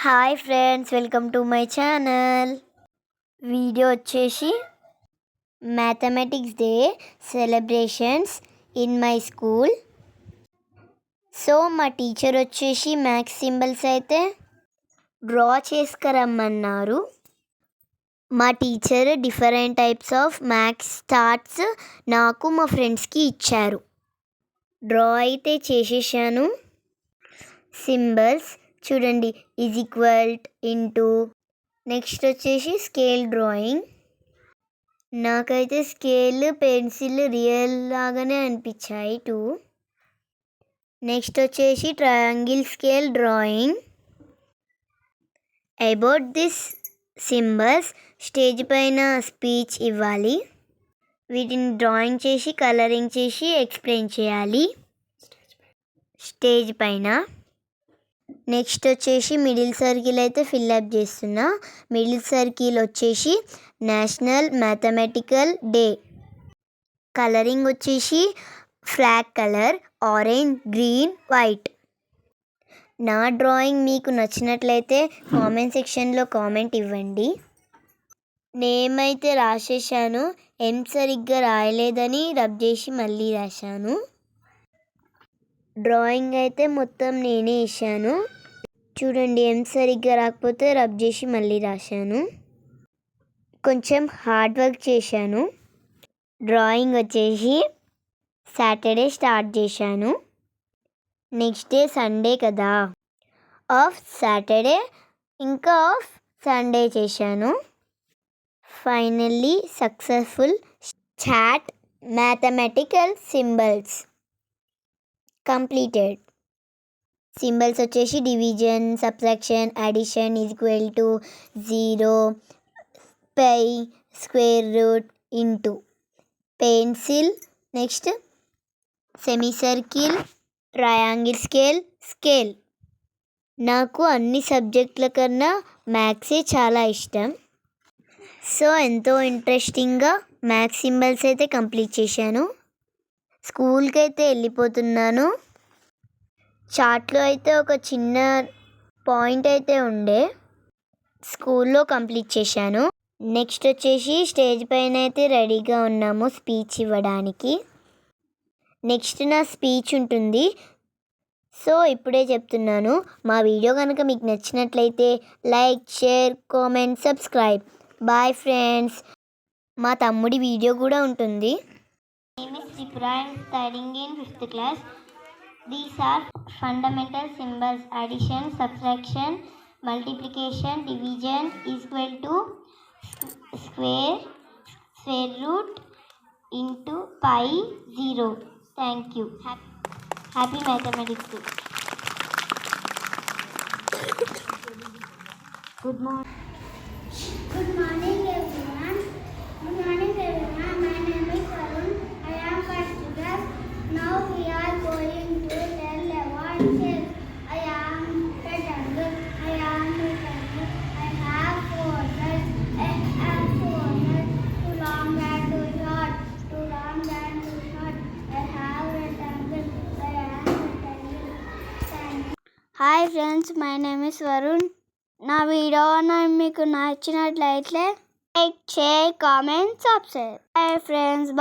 Hi friends, welcome to my channel. Video వచ్చేసి mathematics day celebrations in my school. So మా teacher వచ్చేసి maths symbols అయితే draw చేసుకురమ్మన్నారు. మా teacher different types of maths charts నాకు మా ఫ్రెండ్స్కి ఇచ్చారు. డ్రా అయితే చేసేసాను. సింబల్స్ చూడండి, ఈజ్ ఈక్వల్ ఇంటూ. నెక్స్ట్ వచ్చేసి స్కేల్ డ్రాయింగ్. నాకైతే స్కేల్ పెన్సిల్ రియల్ లాగానే అనిపించాయి 2. నెక్స్ట్ వచ్చేసి triangle scale drawing. About this symbols stage పైన స్పీచ్ ఇవ్వాలి. వీటిని డ్రాయింగ్ చేసి కలరింగ్ చేసి ఎక్స్ప్లెయిన్ చేయాలి స్టేజ్ పైన. నెక్స్ట్ వచ్చేసి మిడిల్ సర్కిల్ అయితే ఫిల్అప్ చేస్తున్నా. మిడిల్ సర్కిల్ వచ్చేసి నేషనల్ మ్యాథమెటికల్ డే. కలరింగ్ వచ్చేసి flag colour orange, green, white. నా డ్రాయింగ్ మీకు నచ్చినట్లయితే కామెంట్ సెక్షన్లో కామెంట్ ఇవ్వండి. నేమ్ అయితే రాసేసాను. ఎం సరిగ్గా రాయలేదని రబ్ చేసి మళ్ళీ రాశాను. డ్రాయింగ్ అయితే మొత్తం నేనే వేసాను. చూడండి, ఎం సరిగ్గా రాకపోతే రబ్ చేసి మళ్ళీ రాశాను. కొంచెం హార్డ్ వర్క్ చేశాను. డ్రాయింగ్ వచ్చేసి సాటర్డే స్టార్ట్ చేశాను. నెక్స్ట్ డే సండే కదా, ఆఫ్ సాటర్డే ఇంకా ఆఫ్ సండే చేశాను. Finally successful chart mathematical symbols completed. Symbols వచ్చేసి division, subtraction, addition, is equal to, 0, pi, square root, into, pencil, next semi circle, triangle scale, scale. నాకు అన్ని సబ్జెక్టుల కన్నా మ్యాథ్సే చాలా ఇష్టం. So ఎంతో ఇంట్రెస్టింగ్గా మ్యాథ్స్ సింబల్స్ అయితే కంప్లీట్ చేశాను. స్కూల్కి అయితే వెళ్ళిపోతున్నాను. చార్ట్లో అయితే ఒక చిన్న పాయింట్ అయితే ఉండే, స్కూల్లో కంప్లీట్ చేశాను. నెక్స్ట్ వచ్చేసి స్టేజ్ పైన అయితే రెడీగా ఉన్నాము స్పీచ్ ఇవ్వడానికి. నెక్స్ట్ నా స్పీచ్ ఉంటుంది. సో ఇప్పుడే చెప్తున్నాను, మా వీడియో కనుక మీకు నచ్చినట్లయితే like, share, comment, subscribe. Bye friends. మా తమ్ముడి వీడియో కూడా ఉంటుంది. My name is Tripura. I am studying in 5th class. These are fundamental symbols: addition, subtraction, multiplication, division, is equal to, square root, into, pi, 0. Thank you. Happy Mathematics Day. Good morning. Good morning everyone. Good morning everyone. My name is Varun. I am first class. Now we are going to tell about shapes. I am rectangle. I am rectangle. I have 4 sides. I have 4 sides. Too long and too short. Too long and too short. I have rectangle. I am rectangle. Thank you. Hi friends, my name is Varun. నా video మీకు నచ్చినట్లయితే like, share, comment, subscribe. Hi friends.